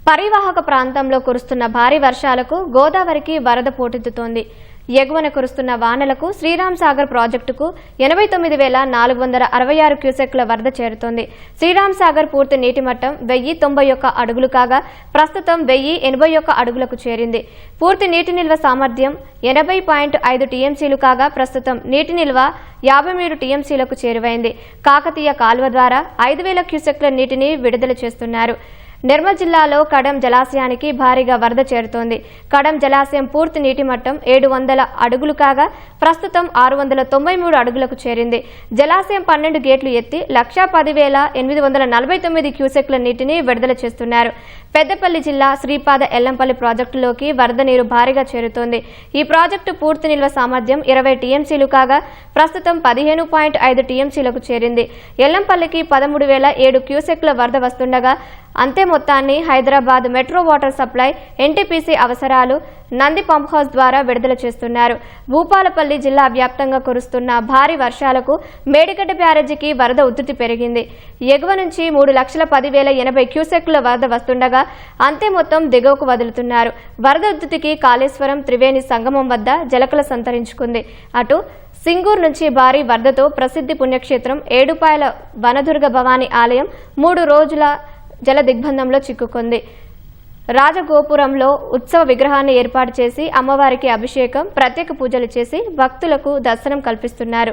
పరివాహక ప్రాంతంలో కురుస్తున్న భారీ వర్షాలకు గోదావరికి వరద పోటెత్తుతోంది. ఎగువన కురుస్తున్న వానలకు శ్రీరామ్ సాగర్ ప్రాజెక్టుకు 89,466 క్యూసెక్ల వరద చేరుతోంది. శ్రీరామ్ సాగర్ పూర్తి నీటి మట్టం 1091 అడుగులు కాగా ప్రస్తుతం 1081 అడుగులకు చేరింది. పూర్తి నీటి నిల్వ సామర్థ్యం 80.5 టీఎంసీలు కాగా ప్రస్తుతం నీటి నిల్వ 53 టీఎంసీలకు చేరువైంది. కాకతీయ కాలువ ద్వారా 5,000 క్యూసెక్ల నీటిని విడుదల చేస్తున్నారు. నిర్మల్ జిల్లాలో కడం జలాశయానికి భారీగా వరద చేరుతోంది. కడం జలాశయం పూర్తి నీటి మట్టం 700 అడుగులు కాగా ప్రస్తుతం 693 అడుగులకు చేరింది. జలాశయం 12 గేట్లు ఎత్తి 1,10,849 క్యూసెక్ల నీటిని విడుదల చేస్తున్నారు. పెద్దపల్లి జిల్లా శ్రీపాద ఎల్లంపల్లి ప్రాజెక్టులోకి వరద నీరు భారీగా చేరుతోంది. ఈ ప్రాజెక్టు పూర్తి నిల్వ సామర్థ్యం 20 టీఎంసీలు కాగా ప్రస్తుతం 15.5 టీఎంసీలకు చేరింది. ఎల్లంపల్లికి 13,007 క్యూసెక్ల వరద వస్తుండగా అంతే మొత్తాన్ని Hyderabad metro water supply NTPC అవసరాలు నంది పంప్ హౌస్ ద్వారా విడుదల చేస్తున్నారు. భూపాలపల్లి జిల్లా వ్యాప్తంగా కురుస్తున్న భారీ వర్షాలకు మేడిగడ్డ బ్యారేజీకి వరద ఉధృతి పెరిగింది. ఎగువ నుంచి 3,10,080 క్యూసెక్ల వరద వస్తుండగా అంతే మొత్తం దిగువకు వదులుతున్నారు. వరద ఉధృతికి కాళేశ్వరం త్రివేణి సంగమం వద్ద జలకల సంతరించుకుంది. అటు సింగూరు నుంచి భారీ వరదతో ప్రసిద్ధి పుణ్యక్షేత్రం ఏడుపాయల వనదుర్గ భవానీ ఆలయం 3 రోజుల జల దిగ్బంధంలో చిక్కుకుంది. రాజగోపురంలో ఉత్సవ విగ్రహాన్ని ఏర్పాటు చేసి అమ్మవారికి అభిషేకం, ప్రత్యేక పూజలు చేసి భక్తులకు దర్శనం కల్పిస్తున్నారు.